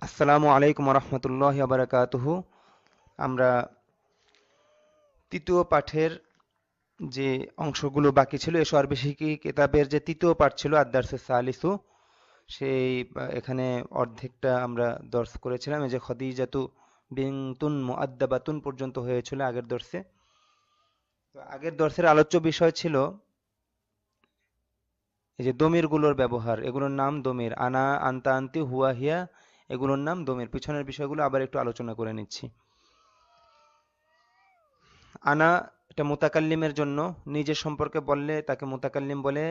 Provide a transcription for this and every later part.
আসসালামু আলাইকুম রহমতুল্লাহি ওয়া বারাকাতুহু। আমরা তৃতীয় পাঠের যে অংশগুলো বাকি ছিল, এ সর্বশেষী কিতাবের যে তৃতীয় পাঠ ছিল আদ-দারসুস সালিসু, সেই এখানে অর্ধেকটা আমরা দর্স করেছিলাম। এই যে খদিজাতু বিনতুন মুআদ্দাবাতুন পর্যন্ত হয়েছিল আগের দর্সে। তো আগের দর্সের আলোচ্য বিষয় ছিল এই যে দমিরগুলোর ব্যবহার, এগুলোর নাম দমির। আনা, আনতা, আনতি, হুয়া, হিয়া, এগুলোর নাম দমির। পিছনের বিষয়গুলো আবার একটু আলোচনা করে নিচ্ছি। আনা, এটা মুতাকাল্লিমের জন্য, নিজের সম্পর্কে বললে তাকে মুতাকাল্লিম বলে,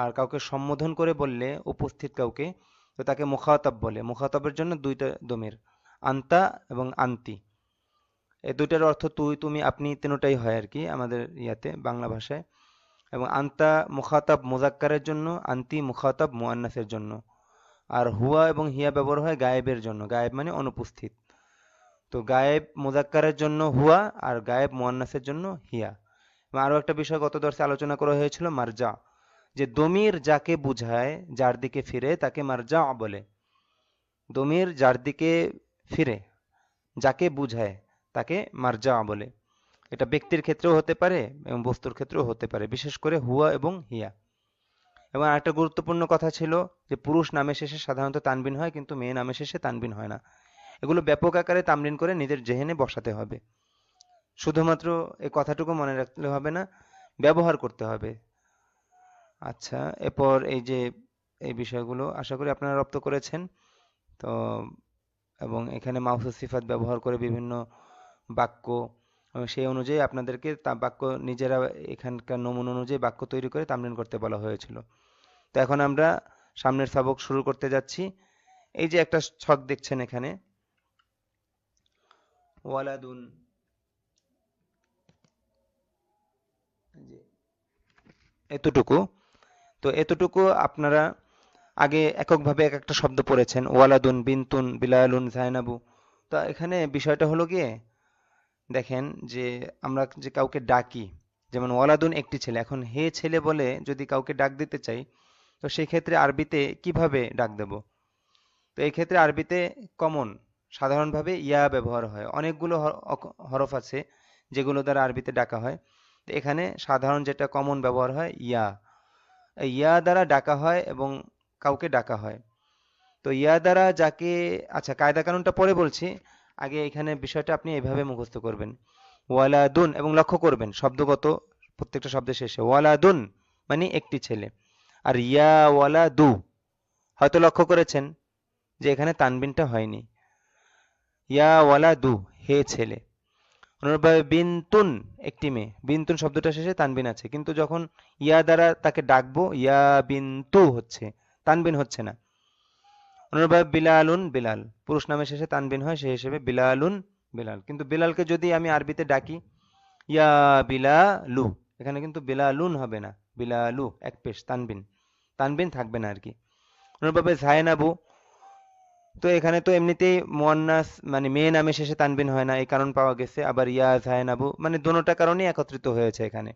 আর কাউকে সম্বোধন করে বললে উপস্থিত কাউকে, তো তাকে মুখাতাব বলে। মুখাতাবের জন্য দুইটা দমির, আন্তা এবং আন্তি। এই দুইটার অর্থ তুই, তুমি, আপনি, তিনটাই হয় আর কি আমাদের ইয়াতে বাংলা ভাষায়। এবং আন্তা মুখাতাব মুজাক্কারের জন্য, আন্তি মুখাতাব মুআন্নাসের জন্য। আর হুয়া এবং হিয়া ব্যবহার হয় গায়েবের জন্য। গায়েব মানে অনুপস্থিত। তো গায়েব মুজাক্কারের জন্য হুয়া, আর গায়েব মুয়ান্নাসের জন্য হিয়া। এবং আরো একটা বিষয় গত দর্শে আলোচনা করা হয়েছিল, মারজা, যে দমির যাকে বুঝায়, যার দিকে ফিরে, তাকে মারজা বলে। দমির যার দিকে ফিরে, যাকে বুঝায়, তাকে মারজা বলে। এটা ব্যক্তির ক্ষেত্রেও হতে পারে এবং বস্তুর ক্ষেত্রেও হতে পারে, বিশেষ করে হুয়া এবং হিয়া। এবং আরেকটা গুরুত্বপূর্ণ কথা ছিল যে পুরুষ নামের শেষে সাধারণত তানবিন হয়, কিন্তু মেয়ে নামের শেষে তানবিন হয় না। এগুলো ব্যাপক আকারে তামরিন করে নিজের জেহেনে বসাতে হবে। শুধুমাত্র এই কথাটুকু মনে রাখলে হবে না, ব্যবহার করতে হবে। আচ্ছা, এরপর এই যে এই বিষয়গুলো আশা করি আপনারা রপ্ত করেছেন। তো এবং এখানে মাউসুস সিফাত ব্যবহার করে বিভিন্ন বাক্য, এবং সেই অনুযায়ী আপনাদেরকে তা বাক্য নিজেরা এখানকার নমুনা অনুযায়ী বাক্য তৈরি করে তামরিন করতে বলা হয়েছিল। তো এখন আমরা সামনের সবক শুরু করতে যাচ্ছি। এই যে একটা ছক দেখছেন এখানে, ওয়ালাদুন, এতটুকু। তো এতটুকু আপনারা আগে এককভাবে এক একটা শব্দ পড়েছেন, ওয়ালাদুন, বিনতুন, বিলালুন, জাইনাবু। তো এখানে বিষয়টা হলো গিয়ে, দেখেন যে আমরা যে কাউকে ডাকি, যেমন ওয়ালাদুন একটি ছেলে, এখন হে ছেলে বলে যদি কাউকে ডাক দিতে চাই, তো সেই ক্ষেত্রে আরবিতে কিভাবে ডাক দেব? তো এই ক্ষেত্রে আরবিতে কমন সাধারণভাবে ইয়া ব্যবহার হয়। অনেকগুলো হরফ আছে যেগুলো দ্বারা আরবিতে ডাকা হয়। তো এখানে সাধারণ যেটা কমন ব্যবহার হয় ইয়া। এই ইয়া দ্বারা ডাকা হয় এবং কাউকে ডাকা হয়। তো ইয়া দ্বারা যাকে, আচ্ছা কায়দা কানুনটা পরে বলছি, আগে এখানে বিষয়টা আপনি এভাবে মুখস্থ করবেন। ওয়ালাদুন, এবং লক্ষ্য করবেন শব্দগত প্রত্যেকটা শব্দের শেষে ওয়ালাদুন মানে একটি ছেলে। আর ইয়া ওয়ালাদু, হয়তো লক্ষ্য করেছেন যে এখানে তানবিনটা হয়নি। ইয়া ওয়ালাদু, হে ছেলে। অনুরূপভাবে বিনতুন, একটি মেয়ে। বিনতুন শব্দটা শেষে তানবিন আছে, কিন্তু যখন ইয়া দ্বারা তাকে ডাকবো, ইয়া বিনতু হচ্ছে, তানবিন হচ্ছে না। অনুরূপভাবে বিলালুন, বিলাল, পুরুষ নামের শেষে তানবিন হয়, সেই হিসেবে বিলালুন, বিলাল। কিন্তু বিলালকে যদি আমি আরবিতে ডাকি ইয়া বিলালু, এখানে কিন্তু বিলালুন হবে না, বিলালু, এক পেশ তানবিন, তানবিন থাকবে না আর কি। অনুরূপভাবে জায়নাবু, তো এখানে তো এমনিতেই মুয়ান্নাস মানে মেয়ে নামে শেষে তানবিন হয় না, এই কারণ পাওয়া গেছে। আবার ইয়া জায়নাবু মানে দোনোটা কারণেই একত্রিত হয়েছে এখানে,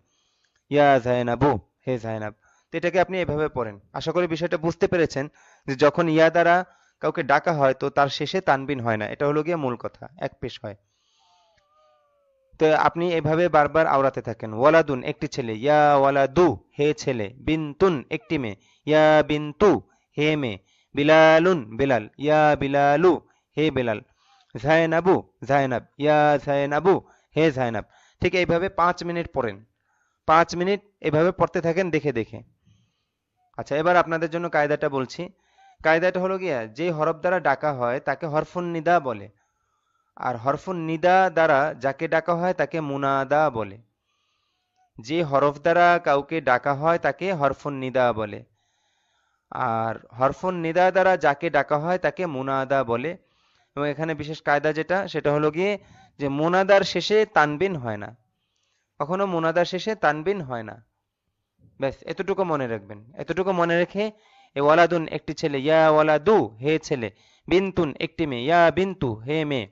ইয়া জায়নাবু, হে জায়নাব। তো এটাকে আপনি এভাবে পড়েন। আশা করি বিষয়টা বুঝতে পেরেছেন যে যখন ইয়া দ্বারা কাউকে ডাকা হয় তো তার শেষে তানবিন হয় না, এটা হলো গিয়ে মূল কথা, এক পেশ হয়। তো আপনি এভাবে বারবার আওড়াতে থাকেন, ওয়ালাদুন একটি ছেলে, ইয়া ওয়ালাদু, হে ছেলে, বিনতুন একটি মেয়ে, ইয়া বিনতু, হে মেয়ে, বিলালুন, বিলাল, ইয়া বিলালু, হে বেলাল, জায়নাবু, জায়নাব, ইয়া জায়নাবু, হে জায়নাব। ঠিক এইভাবে 5 মিনিট পড়েন, 5 মিনিট এভাবে পড়তে থাকেন দেখে দেখে। আচ্ছা, এবার আপনাদের জন্য কায়দাটা বলছি। কায়দাটা হলো গিয়া, যে হরফ দ্বারা ডাকা হয় তাকে হরফুন নিদা বলে, আর হরফুন নিদা দ্বারা যাকে ডাকা হয় তাকে মুনাদা বলে। যে হরফ দ্বারা কাউকে ডাকা হয় তাকে হরফুন নিদা বলে, আর হরফুন নিদা দ্বারা যাকে ডাকা হয় তাকে মুনাদা বলে। এবং এখানে বিশেষ কায়দা যেটা, সেটা হলো গিয়ে যে মুনাদার শেষে তানবিন হয় না, কখনো মুনাদার শেষে তানবিন হয় না। ব্যাস এতটুকু মনে রাখবেন। এতটুকু মনে রেখে, এ ওয়ালাদুন একটি ছেলে, ইয়া ওয়ালাদু, হে ছেলে, বিনতুন একটি মেয়ে, ইয়া বিনতু, হে মেয়ে,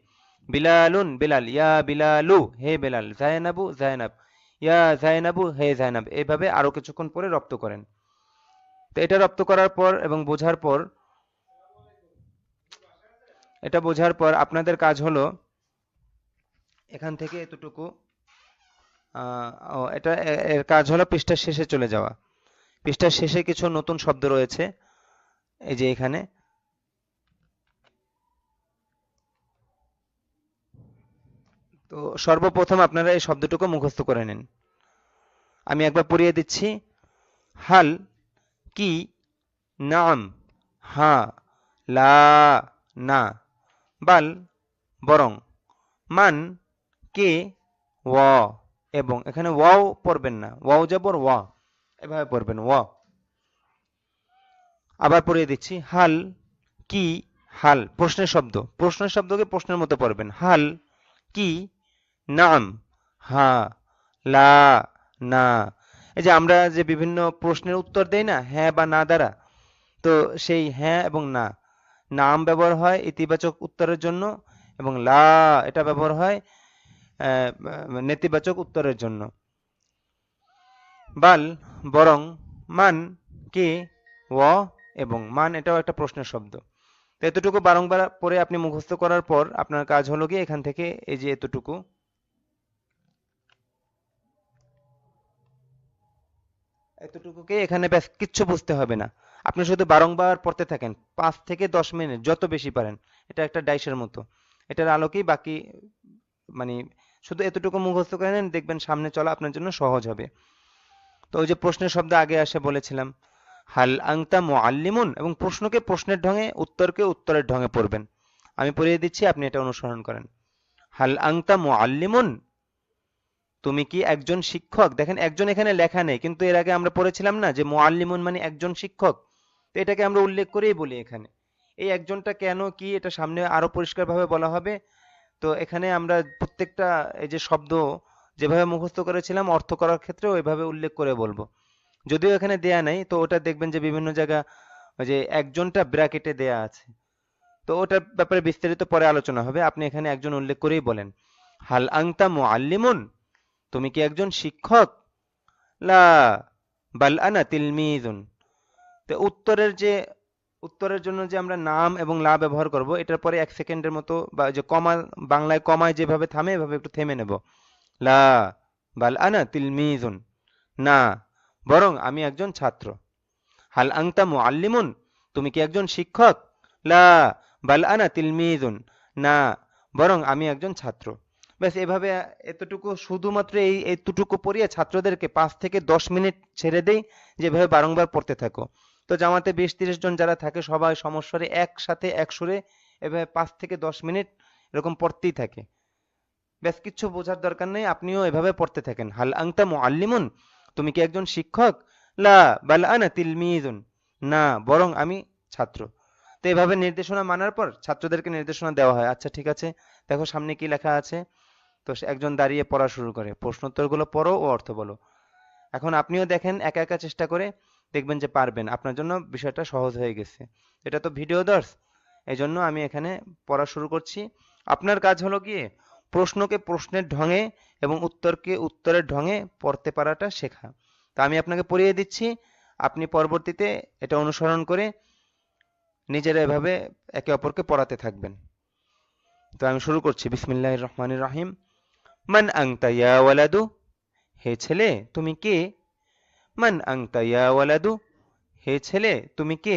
বিলালুন, বিলাল, ইয়া বিলালু, হে বেলাল, জায়নাবু, জায়নাব, ইয়া জায়নাবু, হে জায়নাব। এইভাবে আরো কিছুক্ষণ পরে রপ্ত করেন। তো এটা রপ্ত করার পর এবং বোঝার পর এটা বোঝার পর আপনাদের কাজ হলো এখান থেকে এতটুকু এটা এর কাজ হলো পৃষ্ঠার শেষে চলে যাওয়া। পৃষ্ঠার শেষে কিছু নতুন শব্দ রয়েছে, এই যে এখানে। তো সর্বপ্রথম আপনারা এই শব্দটুকু মুখস্থ করে নিন। আমি একবার পড়িয়ে দিচ্ছি। হাল, কি, নাম, হ্যাঁ, লা, না, বাল, বরং, মান, কে, ওয়া, এবং। এখানে ওয়াও পড়বেন না, ওয়াও যাবর ওয়া, এভাবে পড়বেন ওয়া। আবার পড়িয়ে দিচ্ছি। হাল, কি, হাল প্রশ্নের শব্দ, প্রশ্নের শব্দকে প্রশ্নের মতো পড়বেন। হাল, কি, নাম, হ্যাঁ, লা, না। এই যে আমরা যে বিভিন্ন প্রশ্নের উত্তর দেই না হ্যাঁ বা না দ্বারা, তো সেই হ্যাঁ এবং না, নাম ব্যবহার হয় ইতিবাচক উত্তরের জন্য, এবং লা এটা ব্যবহার হয় নেতিবাচক উত্তরের জন্য। বাল, বরং, মান, কে, ও, এবং। মান এটাও একটা প্রশ্নের শব্দ। তো এতটুকু বারংবার পরে আপনি মুখস্থ করার পর আপনার কাজ হলো কি এখান থেকে এই যে এতটুকু, এতটুকুকে এখানে ব্যাস কিচ্ছু বুঝতে হবে না। আপনি শুধু বারংবার পড়তে থাকেন 5 থেকে 10 মিনিট যত বেশি পারেন। এটা একটা ডাইসের মতো, এটার আলোকেই বাকি, মানে শুধু এতটুকু মুখস্থ করে নেন, দেখবেন সামনে চলা আপনার জন্য সহজ হবে। তো ওই যে প্রশ্নের শব্দ আগে আসে বলেছিলাম, হাল আংতা মুআল্লিমুন, এবং প্রশ্নকে প্রশ্নের ঢঙে, উত্তরকে উত্তরের ঢঙে পড়বেন। আমি পড়িয়ে দিচ্ছি, আপনি এটা অনুসরণ করেন। হাল আংতা মুআল্লিমুন, তুমি কি একজন শিক্ষক? দেখেন একজন এখানে লেখা নেই, কিন্তু এর আগে আমরা পড়েছিলাম না যে মুআল্লিমুন মানে একজন শিক্ষক। তো এটাকে আমরা উল্লেখ করেই বলি এখানে। এই একজনটা কেন কি এটা সামনে আরো পরিষ্কারভাবে বলা হবে। তো এখানে আমরা প্রত্যেকটা এই যে শব্দ যেভাবে মুখস্থ করেছিলাম অর্থ করার ক্ষেত্রে ওইভাবে উল্লেখ করে বলবো। যদিও এখানে দেয়া নাই, তো ওটা দেখবেন যে বিভিন্ন জায়গা ওই যে একজনটা ব্র্যাকেটে দেয়া আছে। তো ওটার ব্যাপারে বিস্তারিত পরে আলোচনা হবে। আপনি এখানে একজন উল্লেখ করেই বলেন, হাল আংতা মুআল্লিমুন, তুমি কি একজন শিক্ষক? লা, বাল আনা তিলমিজুন। তো উত্তরের জন্য যে আমরা নাম এবং লা ব্যবহার করব, এটার পরে 1 সেকেন্ডের মতো, বা যে কমা, বাংলায় কমায় যেভাবে থামে এভাবে একটু থেমে নেব। লা, বাল আনা তিলমিজুন, না, বরং আমি একজন ছাত্র। হাল আংতা মুআল্লিমুন, তুমি কি একজন শিক্ষক? লা, বাল আনা তিলমিজুন, না, বরং আমি একজন ছাত্র। ব্যাস এভাবে এতটুকু, শুধুমাত্র এই এতটুকু পড়িয়ে ছাত্রদেরকে 5 থেকে 10 মিনিট ছেড়ে দেই, যেভাবে বারংবার পড়তে থাকো। তো জামাতে 20-30 জন যারা থাকে সবাই সমস্বরে একসাথে একসুরে এভাবে 5 থেকে 10 মিনিট এরকম পড়তেই থাকে। ব্যাস কিচ্ছু বোঝার দরকার নেই, আপনিও এভাবে পড়তে থাকেন। হাল আংতা মুআল্লিমুন, তুমি কি একজন শিক্ষক? লা, বাল আনা তিলমিজুন, না, বরং আমি ছাত্র। তো এভাবে নির্দেশনা মানার পর ছাত্রদেরকে নির্দেশনা দেওয়া হয়, আচ্ছা ঠিক আছে, দেখো সামনে কি লেখা আছে। তো একজন দাঁড়িয়ে পড়া শুরু করে, প্রশ্নোত্তরগুলো পড়ো ও অর্থ বলো। এখন আপনিও দেখেন একা একা চেষ্টা করে, দেখবেন যে পারবেন, আপনার জন্য বিষয়টা সহজ হয়ে গেছে। এটা তো ভিডিও দর্শ, এই জন্য আমি এখানে পড়া শুরু করছি। আপনার কাজ হলো গিয়ে প্রশ্নকে প্রশ্নের ঢঙে এবং উত্তরকে উত্তরের ঢঙে পড়তে পারাটা শেখা। তা আমি আপনাকে পড়িয়ে দিচ্ছি, আপনি পরবর্তীতে এটা অনুসরণ করে নিজেরা এভাবে একে অপরকে পড়াতে থাকবেন। তো আমি শুরু করছি। বিসমিল্লাহির রহমানির রহিম। মান আনতা ইয়া ওয়ালাদু, হে ছেলে তুমি কে? মান আনতা ইয়া ওয়ালাদু, হে ছেলে তুমি কে?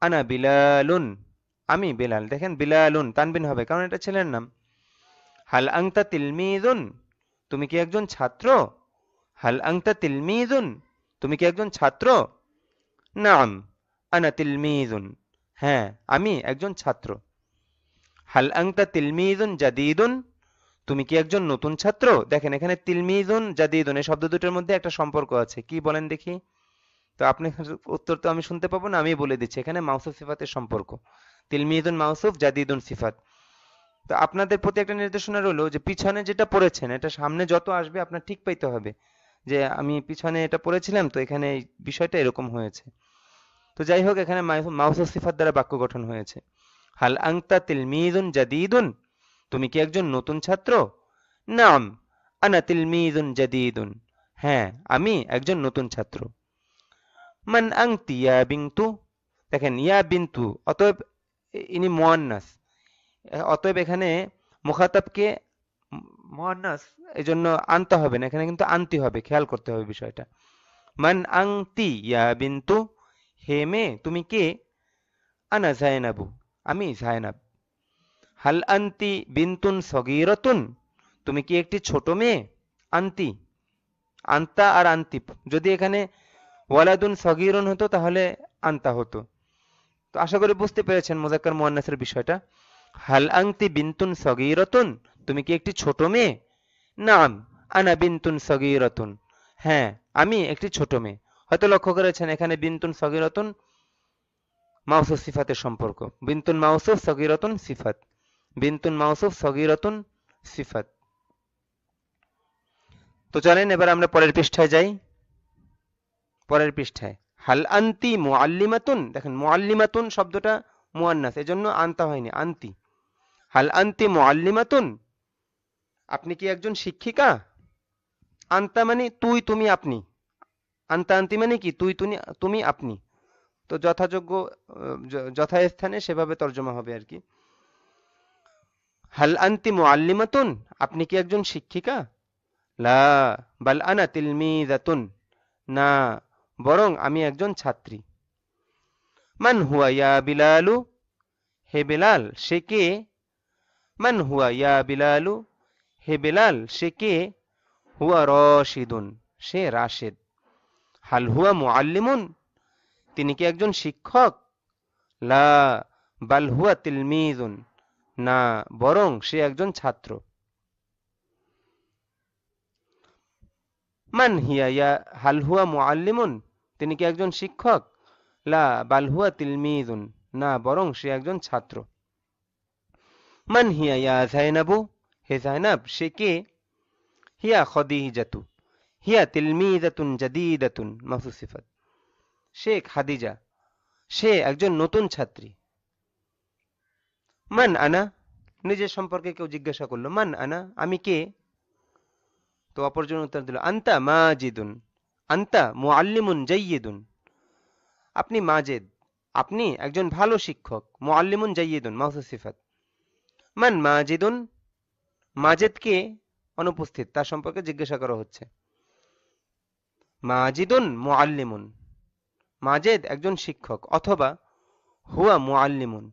আনা বিলালুন, আমি বেলাল। দেখেন বিলালুন তানবিন হবে কারণ এটা ছেলের নাম। হাল আনতা তিলমিজুন, তুমি কি একজন ছাত্র? হাল আনতা তিলমিজুন, তুমি কি একজন ছাত্র? নাম, আনা তিলমিজুন, হ্যাঁ আমি একজন ছাত্র। হাল আনতা তিলমিজুন জাদিদুন, তুমি কি একজন নতুন ছাত্র? দেখেন এখানে তিলমিজুন জাদিদুন এই শব্দ দুটোর মধ্যে একটা সম্পর্ক আছে, কি বলেন দেখি। তো আপনি উত্তর তো আমি শুনতে পাবো না, আমি বলে দিচ্ছি, এখানে মাউসুফ সিফাতের সম্পর্ক। তিলমিজুন মাউসুফ, জাদিদুন সিফাত। তো আপনাদের প্রতি একটা নির্দেশনা রইলো যে পিছনে যেটা পড়েছেন এটা সামনে যত আসবে আপনার ঠিক পাইতে হবে, যে আমি পিছনে এটা পড়েছিলাম তো এখানে এই বিষয়টা এরকম হয়েছে। তো যাই হোক, এখানে মাউসুফ সিফাত দ্বারা বাক্য গঠন হয়েছে। হাল আংতা তিলমিজুন জাদিদুন, তুমি কি একজন নতুন ছাত্র? নাম, আনা তিলমিজুন জাদিদুন, হ্যাঁ আমি একজন নতুন ছাত্র। মান আংতি ইয়া বিনতু, দেখেন ইয়া বিনতু, অতএব ইনি মুয়ান্নাস, অতএব এখানে মুখাতাবকে মুয়ান্নাস এই জন্য আনতে হবে না, এখানে কিন্তু আনতি হবে, খেয়াল করতে হবে বিষয়টা। মান আংতি ইয়া বিন্তু, হে মেয়ে তুমি কে? আনা জায়নাবু, আমি জায়নাব। হাল আন্তি বিন্তুন সগীরাতুন, তুমি কি একটি ছোট মেয়ে? আন্তি, আন্তা আর আন্তি, যদি এখানে ওয়ালাদুন সগীরুন হতো তাহলে আন্তা হতো। তো আশা করি বুঝতে পেরেছেন মুযাক্কার মুয়ান্নাসের বিষয়টা। হাল আংতি বিন্তুন সগীরাতুন, তুমি কি একটি ছোট মেয়ে? নাম আনা বিন্তুন সগীরাতুন, হ্যাঁ আমি একটি ছোট মেয়ে। হয়তো লক্ষ্য করেছেন এখানে বিন্তুন সগীরাতুন মাউসুফ সিফাতের সম্পর্ক। বিন্তুন মাউসুফ সগীরাতুন সিফাত, বিন্তুন মাউসুফ সগীরাতুন সিফাত। তো চলেন এবার আমরা পরের পৃষ্ঠায় যাই। পরের পৃষ্ঠায় হাল আন্তি মুআল্লিমাতুন, দেখেন মুআল্লিমাতুন শব্দটা মুয়ান্নাস এজন্য আনতা হয়নি, আন্তি। হাল আন্তি মুআল্লিমাতুন, আপনি কি একজন শিক্ষিকা? আন্তা মানে তুই, তুমি, আপনি। আন্তা আন্তি মানে কি তুই, তুমি, আপনি। তো যথাযোগ্য যথাস্থানে সেভাবে তর্জমা হবে আর কি। হাল আন্তি মুআল্লিমাতুন, আপনি কি একজন শিক্ষিকা? লা বাল আনা তিলমিযাতুন, না বরং আমি একজন ছাত্রী। মান হুয়া ইয়া বিলালু, হে বেলাল সে কে? মান হুয়া ইয়া বিলালু, হে বেলাল সে কে? হুয়া রশিদুন, সে রাশেদ। হাল হুয়া মুআল্লিমুন, তিনি কি একজন শিক্ষক? লা বাল হুয়া তিলমিযুন, না বরং সে একজন ছাত্র। মান হিয়া ইয়া, হাল হুয়া মুআল্লিমুন, তিনি কি একজন শিক্ষক? লা বাল হুয়া তিলমিযুন, না বরং সে একজন ছাত্র। মান হিয়া ইয়া যায়নাবু, হে যায়নাব সে কে? হিয়া খদিজাতু, হিয়া তিলমিযাতুন জাদীদাতুন মাফুস সিফাত, সে খাদিজা, সে একজন নতুন ছাত্রী। মান আনা, নিজের সম্পর্কে কেউ জিজ্ঞাসা করলো, মান আনা আমি কে? তো অপরজন উত্তর দিল আন্তা মাজিদুন, আন্তা মুআল্লিমুন জাইয়্যিদুন, আপনি মাজেদ, আপনি একজন ভালো শিক্ষক। মুআল্লিমুন জাইয়্যিদুন মাউসুফ সিফাত। মান মাজিদুন, মাজেদ কে? অনুপস্থিত, তার সম্পর্কে জিজ্ঞাসা করা হচ্ছে। মাজিদুন মুআল্লিমুন, মাজেদ একজন শিক্ষক, অথবা হুয়া মুআল্লিমুন,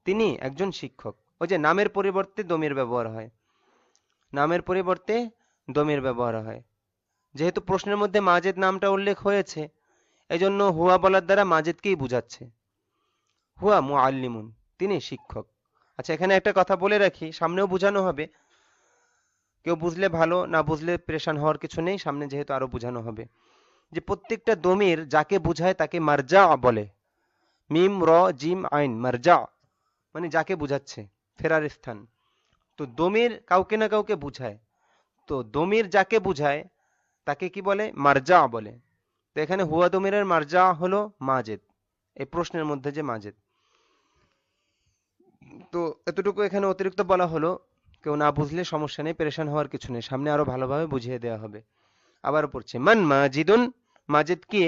তিনি একজন শিক্ষক। ওই যে নামের পরিবর্তে দমির ব্যবহার হয়, নামের পরিবর্তে দমির ব্যবহার হয়। যেহেতু প্রশ্নের মধ্যে মাজেদ নামটা উল্লেখ হয়েছে, এজন্য হুয়া বলার দ্বারা মাজেদকেই বুঝাচ্ছে। হুয়া মুআল্লিমুন, তিনি শিক্ষক। আচ্ছা এখানে একটা কথা বলে রাখি, সামনেও বোঝানো হবে, কেউ বুঝলে ভালো, না বুঝলে পেরেশান হওয়ার কিছু নেই, সামনে যেহেতু আরো বোঝানো হবে। যে প্রত্যেকটা দমির যাকে বুঝায় তাকে মারজা বলে। মিম র জিম আইন, মারজা মানে যাকে বুঝাচ্ছে, ফেরার স্থান। তো দমির কাউকে না কাউকে বুঝায়, তো দমির যাকে বুঝায় তাকে কি বলে? মারজা বলে। তো এখানে হুয়া দমিরের মারজা হলো মাজেদ, এই প্রশ্নের মধ্যে যে মাজেদ। তো এতটুকু এখানে অতিরিক্ত বলা হলো, কেউ না বুঝলে সমস্যা নেই, পেরেশান হওয়ার কিছু নেই, সামনে আরো ভালোভাবে বুঝিয়ে দেওয়া হবে। আবার পড়ছে মান মাজিদুন, মাজেদ কে?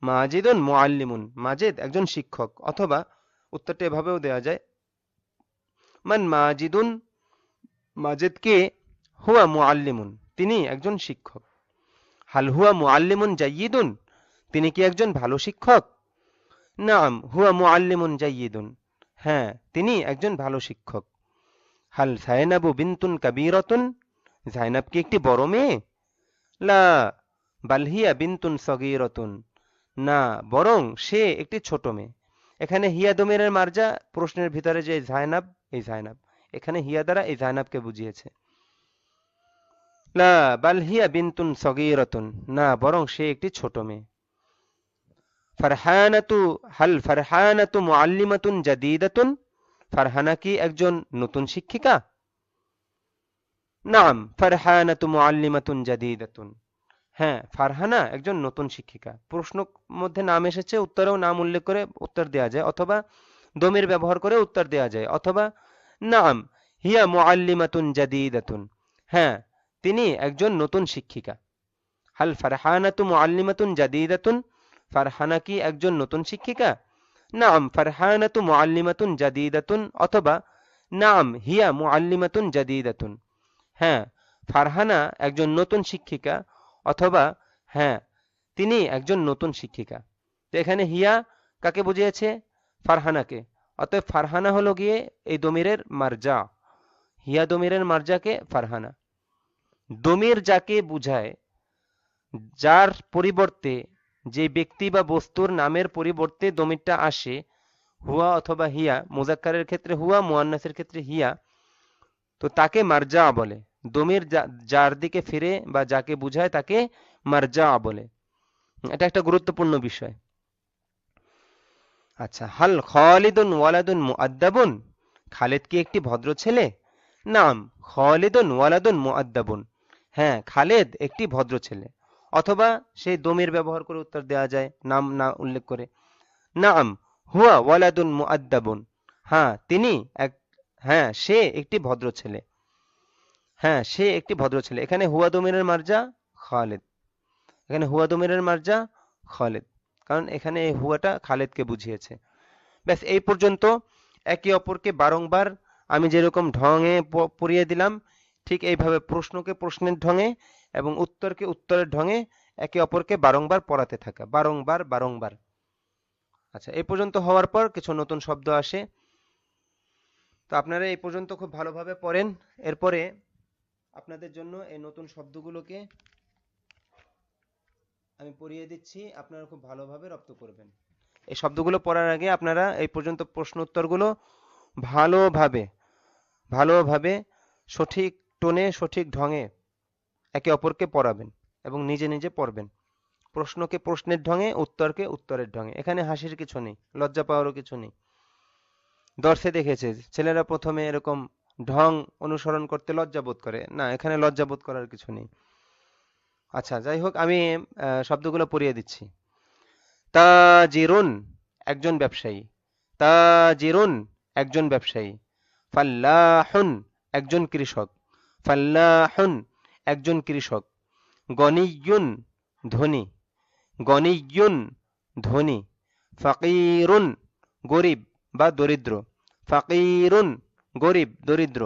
মাজিদুন মুআল্লিমুন, মাজেদ একজন শিক্ষক, অথবা উত্তরটা এভাবেও দেওয়া যায়, মান মাজিদুন, মাজেদ কে? হুয়া মুআল্লিমুন, তিনি একজন শিক্ষক। হাল হুয়া মুআল্লিমুন জাইয়্যিদুন, তিনি কি একজন ভালো শিক্ষক? নাম হুয়া মুআল্লিমুন জাইয়্যিদুন, হ্যাঁ তিনি একজন ভালো শিক্ষক। হাল যায়নাবু বিনতুন কাবীরাতুন, যায়নাব কি একটি বড় মেয়ে? লা বাল হিয়া বিনতুন সগীরাতুন, না বরং সে একটি ছোট মেয়ে। এখানে হিয়া দমিরের মারজা, প্রশ্নের ভিতরে যে যায়নাব, এই যায়নাব এখানে হিয়া দ্বারা এই যায়নাবকে বুঝিয়েছে। লা বাল হিয়া বিনতুন সগীরাতুন, না বরং সে একটি ছোট মেয়ে। ফারহানাতু, হাল ফারহানাতু মুআল্লিমাতুন জাদীদাতুন, ফারহানা কি একজন নতুন শিক্ষিকা? নাম ফারহানাতু মুআল্লিমাতুন জাদীদাতুন, হ্যাঁ ফারহানা একজন নতুন শিক্ষিকা। প্রশ্ন মধ্যে নাম এসেছে, উত্তরেও নাম উল্লেখ করে উত্তর দেওয়া যায়, অথবা দমির ব্যবহার করে উত্তর দেওয়া যায়, অথবা নাম হিয়া মুআল্লিমাতুন জাদীদাতুন, হ্যাঁ তিনি একজন নতুন শিক্ষিকা। হাল ফারহানাতু মুআল্লিমাতুন জাদীদাতুন, ফারহানা কি একজন নতুন শিক্ষিকা? নাম ফারহানাতু মুআল্লিমাতুন জাদীদাতুন, অথবা নাম হিয়া মুআল্লিমাতুন জাদিদাতুন, হ্যাঁ ফারহানা একজন নতুন শিক্ষিকা, অথবা হ্যাঁ তিনি একজন নতুন শিক্ষিকা। তো এখানে হিয়া কাকে বুঝিয়েছে? ফারহানাকে। অতএব ফারহানা হলো গিয়ে এই দমিরের মারজা, হিয়া দমিরের মারজাকে ফারহানা। দমির যাকে বুঝায়, যার পরিবর্তে, যে ব্যক্তি বা বস্তুর নামের পরিবর্তে দমিরটা আসে, হুয়া অথবা হিয়া, মুজাক্কারের ক্ষেত্রে হুয়া, মুয়ান্নাসের ক্ষেত্রে হিয়া, তো তাকে মারজা বলে। দমির যার দিকে ফিরে বা যাকে বুঝায় তাকে মারজা বলে। এটা একটা গুরুত্বপূর্ণ বিষয়। আচ্ছা, হাল খালিদুন ওয়ালাদুন মুআদ্দাবুন, খালিদ কি একটি ভদ্র ছেলে? নাম খালিদুন ওয়ালাদুন মুআদ্দাবুন, হ্যাঁ খালেদ একটি ভদ্র ছেলে। অথবা সেই দমির ব্যবহার করে উত্তর দেওয়া যায় নাম না উল্লেখ করে। নাম হুয়া ওয়ালাদুন মুআদ্দাবুন, হ্যাঁ তিনি এক, হ্যাঁ সে একটি ভদ্র ছেলে, হ্যাঁ সে একটি ভদ্র ছেলে। এখানে হুয়া দমিরের মার্জা খালেদ, এখানে হুয়া দমিরের মার্জা খালেদ, কারণ এখানে এই হুয়াটা খালেদকে বুঝিয়েছে। ব্যাস এই পর্যন্ত। একে অপরকে বারংবার আমি যেরকম ঢঙে পড়িয়ে দিলাম, ঠিক এইভাবে প্রশ্নকে প্রশ্নের ঢঙে এবং উত্তরকে উত্তরের ঢঙে একে অপরকে বারংবার পড়াতে থাকা, বারংবার বারংবার। আচ্ছা, এই পর্যন্ত হওয়ার পর কিছু নতুন শব্দ আসে, তো আপনারা এই পর্যন্ত খুব ভালোভাবে পড়েন। এরপরে আপনাদের জন্য এই নতুন শব্দগুলোকে আমি পড়িয়ে দিচ্ছি, আপনারা খুব ভালোভাবে রপ্ত করবেন। এই শব্দগুলো পড়ার আগে আপনারা এই পর্যন্ত প্রশ্ন উত্তরগুলো ভালোভাবে ভালোভাবে সঠিক টোনে সঠিক ঢঙে একে অপরকে পড়াবেন এবং নিজে নিজে পড়বেন। প্রশ্নকে প্রশ্নের ঢঙে, উত্তরকে উত্তরের ঢঙে। এখানে হাসির কিছু নেই, লজ্জা পাওয়ারও কিছু নেই। দর্শে দেখেছে ছেলেরা প্রথমে এরকম ঢং অনুসরণ করতে লজ্জা বোধ করে, না এখানে লজ্জা বোধ করার কিছু নেই। আচ্ছা যাই হোক, আমি শব্দগুলো পড়িয়ে দিচ্ছি। তাজিরুন একজন ব্যবসায়ী, তাজিরুন একজন ব্যবসায়ী। ফাল্লাহুন একজন কৃষক, ফাল্লাহুন একজন কৃষক। গনিয়ুন ধনী, গনিয়ুন ধনী। ফাকিরুন গরিব বা দরিদ্র, ফাকিরুন গরিব দরিদ্র।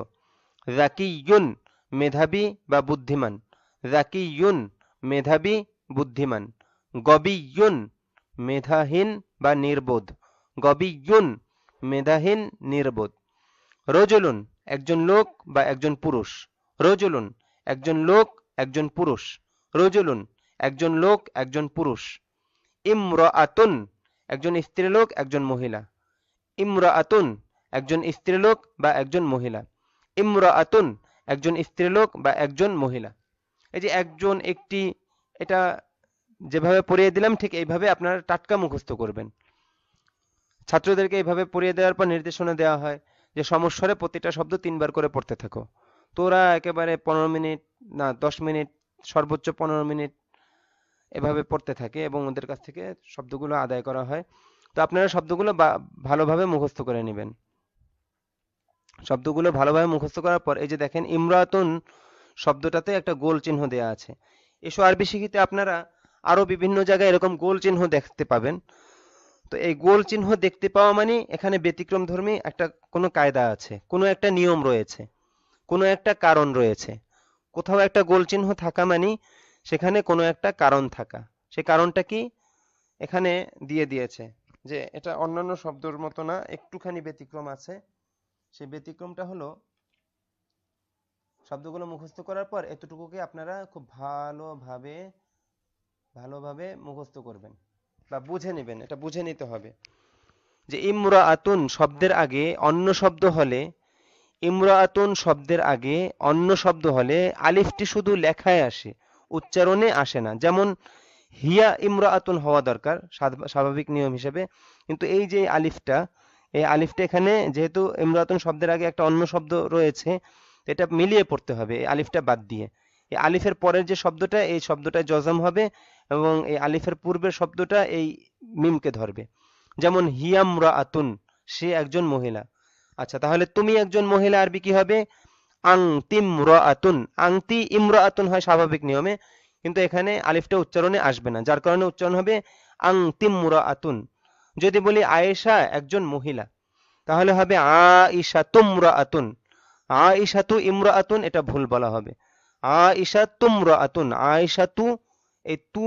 যাকিয়ুন মেধাবী বা বুদ্ধিমান, যাকিয়ুন মেধাবী বুদ্ধিমান। গবিয়ুন মেধাহীন বা নির্বোধ, গবিয়ুন মেধাহীন নির্বোধ। রজুলুন একজন লোক বা একজন পুরুষ, রজুলুন একজন লোক একজন পুরুষ, রজুলুন একজন লোক একজন পুরুষ। ইমরাআতুন একজন স্ত্রীলোক একজন মহিলা, ইমরাআতুন একজন স্ত্রীলোক বা একজন মহিলা, ইমরাআতুন একজন স্ত্রীলোক বা একজন মহিলা। এই যে একজন, একটি, এটা যেভাবে পড়িয়ে দিলাম ঠিক এইভাবে আপনারা টাটকা মুখস্থ করবেন। ছাত্রদেরকে এইভাবে পড়িয়ে দেওয়ার পর নির্দেশনা দেওয়া হয় যে সমস্বরে প্রতিটা শব্দ 3 বার করে পড়তে থাকো। তো ওরা একেবারে 15 মিনিট, না 10 মিনিট, সর্বোচ্চ 15 মিনিট এভাবে পড়তে থাকে এবং ওদের কাছ থেকে শব্দগুলো আদায় করা হয়। তো আপনারা শব্দগুলো ভালোভাবে মুখস্থ করে নেবেন। শব্দগুলো ভালোভাবে মুখস্থ করার পর এই যে দেখেন ইমরাতুন শব্দটাতে একটা গোল চিহ্ন দেওয়া আছে। এসো আরবি শিখিতে আপনারা আরো বিভিন্ন জায়গায় এরকম গোল চিহ্ন দেখতে পাবেন। তো এই গোল চিহ্ন দেখতে পাওয়া মানে এখানে ব্যতিক্রমধর্মী একটা কোনো কায়দা আছে, কোনো একটা নিয়ম রয়েছে, কোনো একটা কারণ রয়েছে। কোথাও একটা গোল চিহ্ন থাকা মানে সেখানে কোনো একটা কারণ থাকা। সে কারণটা কি এখানে দিয়ে দিয়েছে, যে এটা অন্যান্য শব্দের মতো না, একটুখানি ব্যতিক্রম আছে। সেই ব্যতিক্রমটা হলো শব্দগুলো মুখস্থ করার পর এতটুকুকে আপনারা খুব ভালোভাবে ভালোভাবে মুখস্থ করবেন বা বুঝে নেবেন। এটা বুঝে নিতে হবে যে ইমরাআতুন শব্দের আগে অন্য শব্দ হলে, ইমরাআতুন শব্দের আগে অন্য শব্দ হলে আলিফটি শুধু লেখায় আসে, উচ্চারণে আসে না। যেমন হিয়া ইমরাআতুন হওয়া দরকার স্বাভাবিক নিয়ম হিসেবে, কিন্তু এই যে আলিফটা, এই আলিফটা এখানে যেহেতু ইমরাআতুন শব্দের আগে একটা অন্য শব্দ রয়েছে, এটা মিলিয়ে পড়তে হবে এই আলিফটা বাদ দিয়ে। এই আলিফের পরের যে শব্দটা, এই শব্দটা জজম হবে এবং এই আলিফের পূর্বের শব্দটা এই মিমকে ধরবে। যেমন হিয়ামরাআতুন সে একজন মহিলা। আচ্ছা তাহলে তুমি একজন মহিলা আরবি কি হবে? আংতিমরাআতুন। আংতি ইমরাআতুন হয় স্বাভাবিক নিয়মে, কিন্তু এখানে আলিফটা উচ্চারণে আসবে না, যার কারণে উচ্চারণ হবে আংতিমরাআতুন। যদি বলি আয়েশা একজন মহিলা, তাহলে হবে আইশাতুমরাআতুন। আইশাতু ইমরাআতুন এটা ভুল বলা হবে। আইশাতুমরাআতুন, আইশাতু এই তু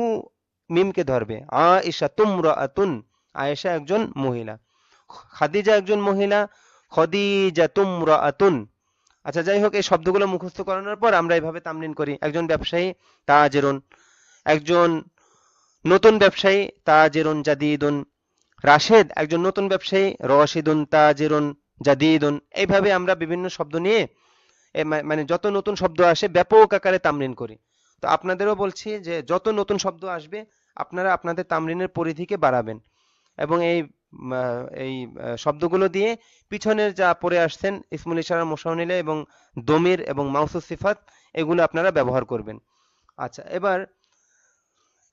মিমকে ধরবে। আইশাতুমরাআতুন, আয়েশা একজন মহিলা। খাদিজা একজন মহিলা, খদিজাতুমরাআতুন। আচ্ছা যাই হোক, এই শব্দগুলো মুখস্থ করানোর পর আমরা এইভাবে তামরিন করি। একজন ব্যবসায়ী তাজেরুন, একজন নতুন ব্যবসায়ী তাজেরুন জাদিদুন, রাশেদ একজন নতুন ব্যবসায়ী রশিদুন তাজিরুন জাদিদুন। এইভাবে আমরা বিভিন্ন শব্দ নিয়ে মানে যত নতুন শব্দ আসে ব্যাপক আকারে তামরিন করি। তো আপনাদেরও বলছি যে যত নতুন শব্দ আসবে আপনারা আপনাদের তামরিনের পরিধিকে বাড়াবেন এবং এই শব্দগুলো দিয়ে পিছনের যা পড়ে আসছেন ইসমুল ইশারা, মুশাউনিলে এবং দমির এবং মাউসুস সিফাত, এগুলো আপনারা ব্যবহার করবেন। আচ্ছা, এবার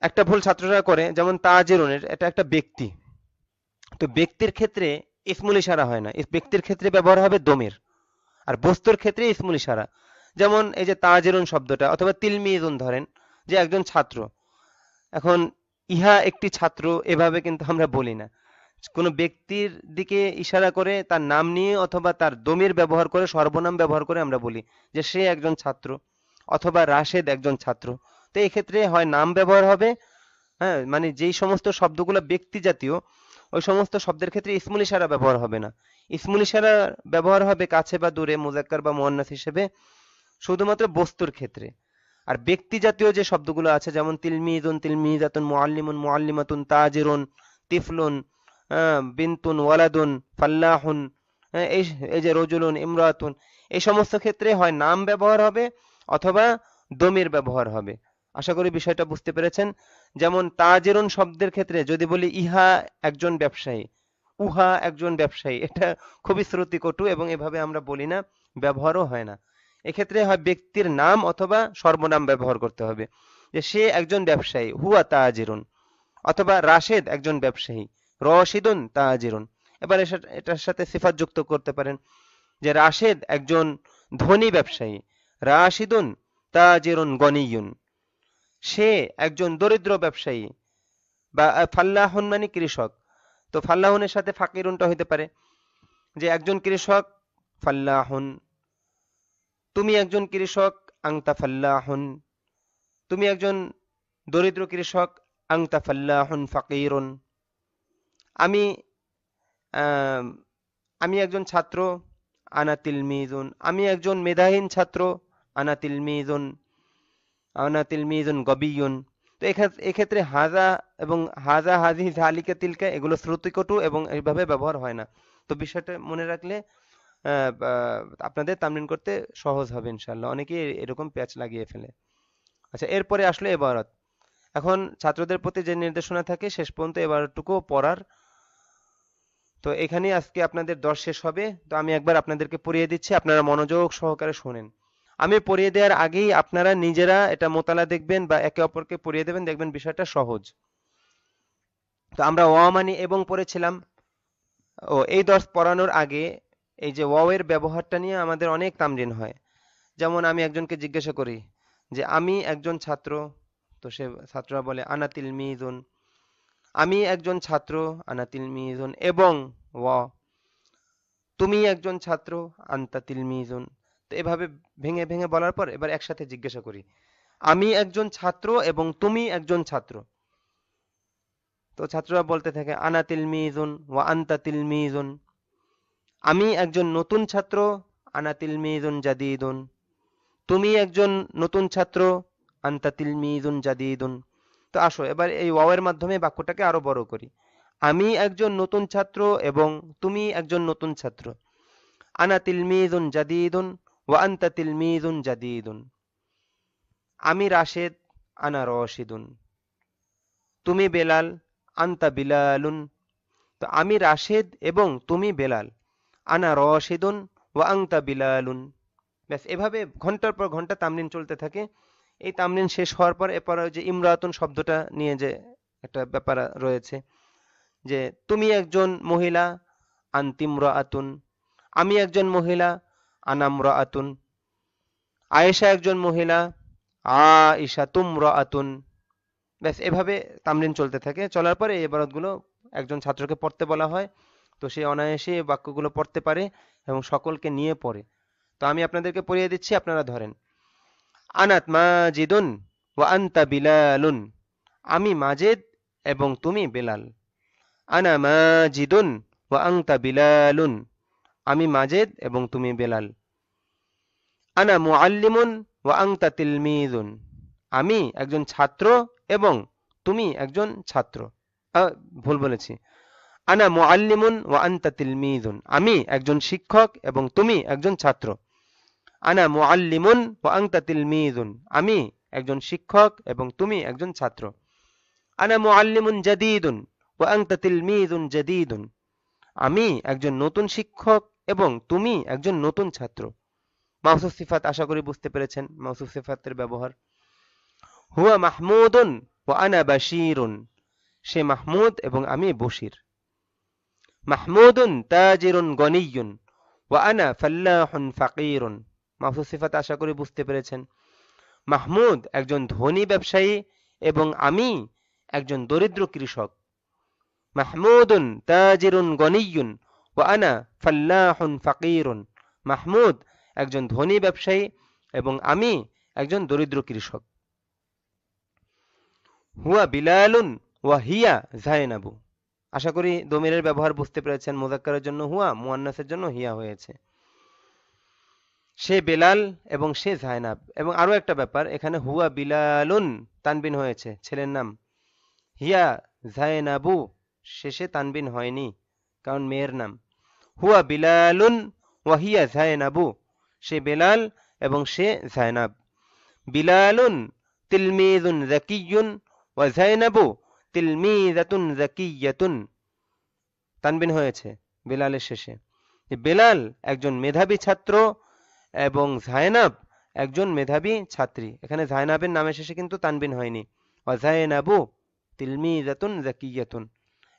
একটা ভুল ছাত্ররা করে, যেমন তাজিরুনের, এটা একটা ব্যক্তি। তো ব্যক্তির ক্ষেত্রে ইসমুল ইশারা হয় না, ব্যক্তির ক্ষেত্রে ব্যবহার হবে দমির, আর বস্তুর ক্ষেত্রে ইসমুল ইশারা। যেমন এই যে তাজিরুন শব্দটা, অথবা তিলমিজুন ধরেন, যে একজন ছাত্র। এখন ইহা একটি ছাত্র, এভাবে কিন্তু আমরা বলি না। কোনো ব্যক্তির দিকে ইশারা করে তার নাম নিয়ে অথবা তার দমির ব্যবহার করে, সর্বনাম ব্যবহার করে আমরা বলি যে সে একজন ছাত্র, অথবা রাশেদ একজন ছাত্র। তো এই ক্ষেত্রে হয় নাম ব্যবহার হবে, হ্যাঁ, মানে যেই সমস্ত শব্দগুলো ব্যক্তি জাতীয় ওই সমস্ত শব্দের ক্ষেত্রে ইসমুল ইশারা ব্যবহার হবে না। ইসমুল ইশারা ব্যবহার হবে কাছে বা দূরে, মুজাক্কার বা মুয়ান্নাস হিসেবে, শুধুমাত্র বস্তুর ক্ষেত্রে। আর ব্যক্তি জাতীয় যে শব্দগুলো আছে, যেমন তিলমিজুন, তিলমিজাতুন, মুআল্লিমুন, মুআল্লিমাতুন, তাজিরুন, তিফলুন, বিনতুন, ওয়ালাদুন, ফাল্লাহুন, এই এই যে রজুলুন, ইমরাতুন, এই সমস্ত ক্ষেত্রে হয় নাম ব্যবহার হবে অথবা দমির ব্যবহার হবে। আশা করি বিষয়টা বুঝতে পেরেছেন। যেমন তাজিরুন শব্দের ক্ষেত্রে যদি বলি ইহা একজন ব্যবসায়ী, উহা একজন ব্যবসায়ী, এটা খুবই শ্রুতিকটু এবং এভাবে আমরা বলি না, ব্যবহারও হয় না। এক্ষেত্রে হয় ব্যক্তির নাম অথবা সর্বনাম ব্যবহার করতে হবে, যে সে একজন ব্যবসায়ী, হুয়া তাজিরুন, অথবা রাশেদ একজন ব্যবসায়ী, রশিদুন তাজিরুন। এবার এটার সাথে সিফাত যুক্ত করতে পারেন, যে রাশেদ একজন ধনী ব্যবসায়ী, রাশিদুন তাজিরুন গনিয়ুন, সে একজন দরিদ্র ব্যবসায়ী। বা ফাল্লাহুন মানে কৃষক, তো ফাল্লাহুনের সাথে ফাকিরুনটা হইতে পারে, যে একজন কৃষক ফাল্লাহুন, তুমি একজন কৃষক আংতা ফাল্লাহুন, তুমি একজন দরিদ্র কৃষক আংতা ফাল্লাহুন ফাকিরুন। আমি আম, আমি একজন ছাত্র আনা তিলমিজুন, আমি একজন মেধাহীন ছাত্র আনা তিলমিজুন, আনা তিলমিজুন গবিয়ুন। তো এক্ষেত্রে হাজা এবং হাজা, হাজি, জালিকা, তিলকা এগুলো শ্রুতিকটু এবং এইভাবে ব্যবহার হয় না। তো বিষয়টা মনে রাখলে আপনাদের তামরিন করতে সহজ হবে ইনশাল্লাহ। অনেকেই এরকম প্যাচ লাগিয়ে ফেলে। আচ্ছা, এরপরে আসলে এবারত। এখন ছাত্রদের প্রতি যে নির্দেশনা থাকে শেষ পর্যন্ত এবারটুকু পড়ার। তো এখানেই আজকে আপনাদের দর্শ শেষ হবে। তো আমি একবার আপনাদেরকে পড়িয়ে দিচ্ছি, আপনারা মনোযোগ সহকারে শোনেন। আমি পড়িয়ে দেওয়ার আগেই আপনারা নিজেরা এটা মোতালা দেখবেন বা একে অপরকে পড়িয়ে দেবেন, দেখবেন বিষয়টা সহজ। তো আমরা ওয়া মানি এবং পড়েছিলাম। ও এই দর্শ পড়ানোর আগে এই যে ওয়াও এর ব্যবহারটা নিয়ে আমাদের অনেক তামরিন হয়। যেমন আমি একজনকে জিজ্ঞাসা করি যে আমি একজন ছাত্র, তো সে ছাত্ররা বলে আনা তিলমিজুন, আমি একজন ছাত্র আনা তিলমিজুন, এবং ওয়া, তুমি একজন ছাত্র আনতা তিলমিজুন। তো এভাবে ভেঙে ভেঙে বলার পর এবার একসাথে জিজ্ঞাসা করি, আমি একজন ছাত্র এবং তুমি একজন ছাত্র। তো ছাত্ররা বলতে থাকে আনা তিলমিজুন ওয়া আনতা তিলমিজুন, আমি একজন নতুন ছাত্র আনা তিলমিজুন জাদিদুন, তুমি একজন নতুন ছাত্র আনতা তিলমিজুন জাদিদুন। তো আসো এবার এই ওয়াওয়ের মাধ্যমে বাক্যটাকে আরো বড় করি। আমি একজন নতুন ছাত্র এবং তুমি একজন নতুন ছাত্র। আনা তিলমিজুন জাদিদুন ওয়া আনতা তিলমিজুন জাদিদুন। আমি রাশেদ আনা রশিদুন, তুমি বেলাল আনতা বিলালুন। তো আমি রাশেদ এবং তুমি বেলাল, আনা রশিদুন ওয়া আনতা বিলালুন। ব্যাস, এভাবে ঘন্টার পর ঘন্টা তামরিন চলতে থাকে। এই তামরিন শেষ হওয়ার পর এরপর ওই যে ইমরাতুন শব্দটা নিয়ে যে একটা ব্যাপার রয়েছে, যে তুমি একজন মহিলা আনতিমরাআতুন, আমি একজন মহিলা আনামরাআতুন, আয়েশা একজন মহিলা আয়েশা তুমরাআতুন। ব্যাস, এভাবে তামরিন চলতে থাকে। চলার পরে এই ইবারতগুলো একজন ছাত্রকে পড়তে বলা হয়, তো সে অনায়াসে এই বাক্যগুলো পড়তে পারে এবং সকলকে নিয়ে পড়ে। তো আমি আপনাদেরকে পড়িয়ে দিচ্ছি, আপনারা ধরেন। আনাত মাজিদুন ওয়া আনতা বিলালুন, আমি মাজেদ এবং তুমি বেলাল। আনা মাজিদুন ওয়া আনতা বিলালুন, আমি মাজেদ এবং তুমি বেলাল। আনা মুআল্লিমুন ওয়া আনতা তিলমিযুন, আমি একজন ছাত্র এবং তুমি একজন ছাত্র। ভুল বলেছি, আনা মুআল্লিমুন ওয়া আনতা তিলমিযুন, আমি একজন শিক্ষক এবং তুমি একজন ছাত্র। আনা মুআল্লিমুন ওয়া আনতা তিলমিযুন, আমি একজন শিক্ষক এবং তুমি একজন ছাত্র। আনা মুআল্লিমুন জাদীদুন ওয়া আনতা তিলমিযুন জাদীদুন, আমি একজন নতুন শিক্ষক এবং তুমি একজন নতুন ছাত্র। মাওসুফ সিফাত, আশা করি বুঝতে পেরেছেন মাওসুফ সিফাতের ব্যবহার। হুয়া মাহমুদুন ওয়া আনা বাশীরুন, সে মাহমুদ এবং আমি বশির। মাহমুদুন তাজিরুন গনিয়্যুন ওয়া আনা ফাল্লাহুন ফাকিরুন, মাওসুফ সিফাত আশা করি বুঝতে পেরেছেন। মাহমুদ একজন ধনী ব্যবসায়ী এবং আমি একজন দরিদ্র কৃষক। মাহমুদুন তাজিরুন গনিয়্যুন ওয়া আনা ফাল্লাহুন ফাকিরুন, মাহমুদ একজন ধনী ব্যবসায়ী এবং আমি একজন দরিদ্র কৃষক। হুয়া বিলালুন ওয়া হিয়া যায়নাবু, আশা করি দমিরের ব্যবহার বুঝতে পেরেছেন। মুযাক্কারের জন্য হুয়া, মুয়ান্নাসের জন্য হিয়া হয়েছে। সে বেলাল এবং সে যায়নাব। এবং আরো একটা ব্যাপার, এখানে হুয়া বিলালুন তানবিন হয়েছে, ছেলের নাম। হিয়া যায়নাবু শেষে তানবিন হয়নি, কারণ মেয়ের নাম। হুয়া বিলালুন ওয়া হিয়া যায়নাবু, সে বেলাল এবং সে যায়নাব। বিলালুন তিলমিযুন যাকিয়্যুন ওয়া যায়নাবু তিলমিযাতুন যাকিয়্যাতুন, তানবিন হয়েছে বেলালের শেষে। বেলাল একজন মেধাবী ছাত্র এবং যায়নাব একজন মেধাবী ছাত্রী। এখানে যায়নাবের নামের শেষে কিন্তু তানবিন হয়নি। ওয়া যায়নাবু তিলমিযাতুন যাকিয়্যাতুন,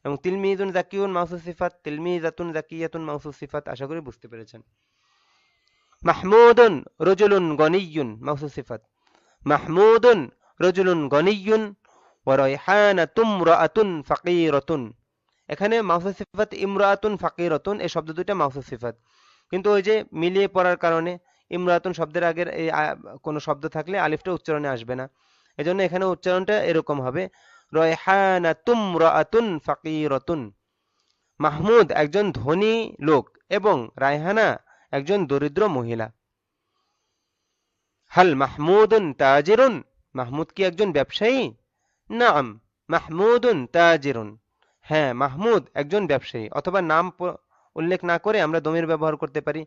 এবং তিলমিযুন যাকিয়ুন মাওসুফ সিফাত, তিলমিযাতুন যাকিয়্যাতুন মাওসুফ সিফাত, আশা করি বুঝতে পেরেছেন। মাহমুদুন রাজুলুন গনিয়্যুন মাওসুফ সিফাত, মাহমুদুন রাজুলুন গনিয়্যুন ওয়া রায়হানাতুম রাআতুন ফাকিরাতুন, এখানে মাওসুফ সিফাত ইমরাআতুন ফাকিরাতুন, এই শব্দ দুইটা মাওসুফ সিফাত, কিন্তু ওই যে মিলিয়ে পড়ার কারণে ইমরাআতুন শব্দের আগের এই কোনো শব্দ থাকলে আলিফটা উচ্চারণে আসবে না, এজন্য এখানে উচ্চারণটা এরকম হবে, রায়হানাতুম রাআতুন ফাকিরাতুন। মাহমুদ একজন ধনী লোক এবং রায়হানা একজন দরিদ্র মহিলা। হাল মাহমুদুন তাজিরুন, মাহমুদ কি একজন ব্যবসায়ী? নাম মাহমুদুন তাজিরুন, হ্যাঁ মাহমুদ একজন ব্যবসায়ী। অথবা নাম উল্লেখ না করে আমরা দমির ব্যবহার করতে পারি।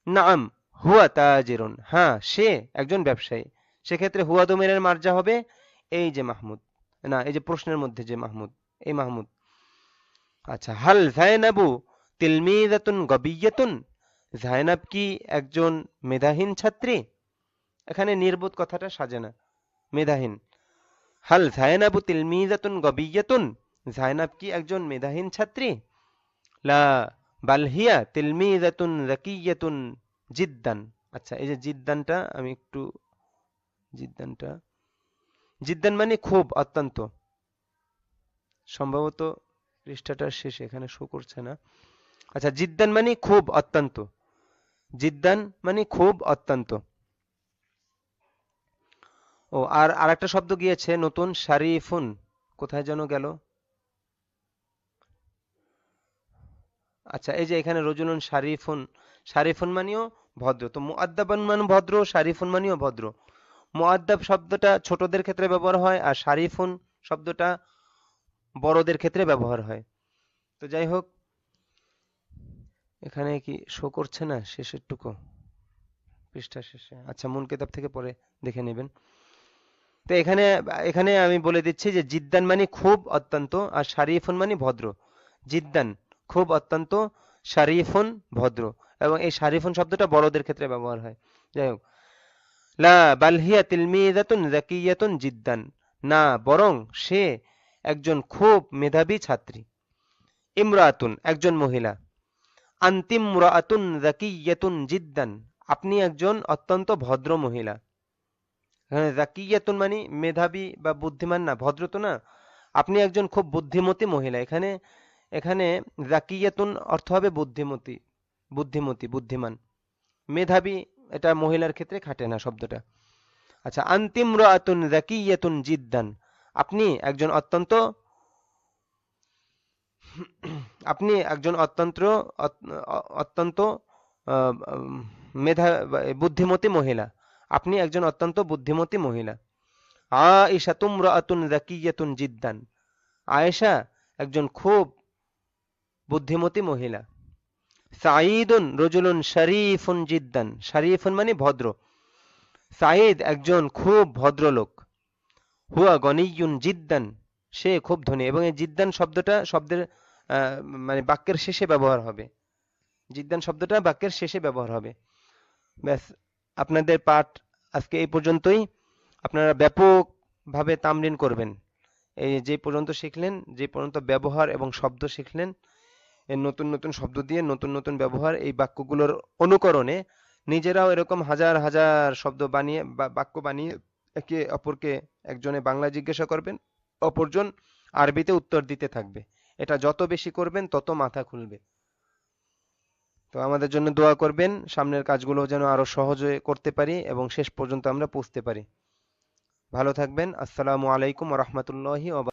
নাম হুয়া তাজিরুন, হ্যাঁ সে একজন ব্যবসায়ী। সেক্ষেত্রে হুয়া দমিরের মার্জা হবে এই যে মাহমুদ, না এই যে প্রশ্নের মধ্যে যে মাহমুদ, এই মাহমুদ। আচ্ছা, হাল যায়নাবু তিলমিযাতুন গবিয়্যাতুন, যায়নাব কি একজন মেধাহীন ছাত্রী? এখানে নির্বোধ কথাটা সাজে না, মেধাহীন। হাল যায়নাবু তিলমিযাতুন গবিয়্যাতুন, যায়নাব কি একজন মেধাহীন ছাত্রী? লা বাল হিয়া তিলমিযাতুন যাকিয়্যাতুন জিদ্দান। আচ্ছা, এই যে জিদ্দানটা আমি একটু, জিদ্দানটা, জিদ্দান মানে খুব, অত্যন্ত, সম্ভবত পৃষ্ঠাটার শেষে, এখানে শো করছে না। আচ্ছা, জিদ্দান মানে খুব, অত্যন্ত, জিদ্দান মানে খুব, অত্যন্ত। ও আর আরেকটা শব্দ গিয়েছে নতুন, শারিফুন, কোথায় যেন গেল? আচ্ছা, এই যে এখানে রজুলুন শারিফুন, শারিফুন মানেও ভদ্র। তো মুআদ্দাবান মানে ভদ্র, শারিফুন মানেও ভদ্র। মুআদ্দাব শব্দটা ছোটদের ক্ষেত্রে ব্যবহার হয়, আর শারিফুন শব্দটা বড়দের ক্ষেত্রে ব্যবহার হয়। তো যাই হোক, এখানে কি শো করছে না শেষের টুকু, পৃষ্ঠা শেষে? আচ্ছা, মূল কিতাব থেকে পরে দেখে নেবেন। তো এখানে এখানে আমি বলে দিচ্ছি যে জিদ্দান মানে খুব, অত্যন্ত, আর শারিফুন মানে ভদ্র। জিদ্দান খুব, অত্যন্ত, শারিফুন ভদ্র, এবং এই শারিফুন শব্দটা বড়দের ক্ষেত্রে ব্যবহার হয়। যাই হোক, লা বাল হিয়া তিলমিযাতুন যাকিয়্যাতুন জিদ্দান, না বরং সে একজন খুব মেধাবী ছাত্রী। ইমরাতুন একজন মহিলা। আনতিম রাআতুন যাকিয়্যাতুন জিদ্দান, আপনি একজন অত্যন্ত ভদ্র মহিলা। হ্যাঁ, যাকিয়াতুন মানে মেধাবী বা বুদ্ধিমান না, ভদ্র তো না, আপনি একজন খুব বুদ্ধিমতী মহিলা। এখানে এখানে জাকিয়াতুন অর্থ হবে বুদ্ধিমতী, বুদ্ধিমতী, বুদ্ধিমান। মেধাবী এটা মহিলার ক্ষেত্রে খাটে না শব্দটা। আচ্ছা, আনতিমরাতুন জাকিয়াতুন জিদ্দান, আপনি একজন অত্যন্ত, আপনি একজন অত্যন্ত অত্যন্ত মেধা বুদ্ধিমতী মহিলা, আপনি একজন অত্যন্ত বুদ্ধিমতী মহিলা। আয়েশা তুমরাতুন জাকিয়াতুন জিদ্দান, আয়েশা একজন খুব বুদ্ধিমতী মহিলা। সাঈদুন রজুলুন শরীফুন জিদ্দান, শরীফুন মানে ভদ্র, সাঈদ একজন খুব ভদ্রলোক। হুয়া গনিয়ুন জিদ্দান, সে খুব ধনী। এবং এই জিদ্দান শব্দটা শব্দের মানে বাক্যের শেষে ব্যবহার হবে, জিদ্দান শব্দটা বাক্যের শেষে ব্যবহার হবে। ব্যাস, আপনাদের পাঠ আজকে এই পর্যন্তই। আপনারা ব্যাপকভাবে তামরিন করবেন। এই যে পর্যন্ত শিখলেন, যে পর্যন্ত ব্যবহার এবং শব্দ শিখলেন, এর নতুন নতুন শব্দ দিয়ে নতুন নতুন ব্যবহার, এই বাক্যগুলোর অনুকরণে নিজেরাও এরকম হাজার হাজার শব্দ বানিয়ে বাক্য বানিয়ে একে অপরকে, একজনে বাংলা জিজ্ঞাসা করবেন, অপরজন আরবিতে উত্তর দিতে থাকবে। এটা যত বেশি করবেন তত মাথা খুলবে। তো আমাদের জন্য দোয়া করবেন, সামনের কাজগুলো যেন আরো সহজে করতে পারি এবং শেষ পর্যন্ত আমরা পৌঁছতে পারি। ভালো থাকবেন। আসসালামু আলাইকুম ওয়া রাহমাতুল্লাহি ওয়া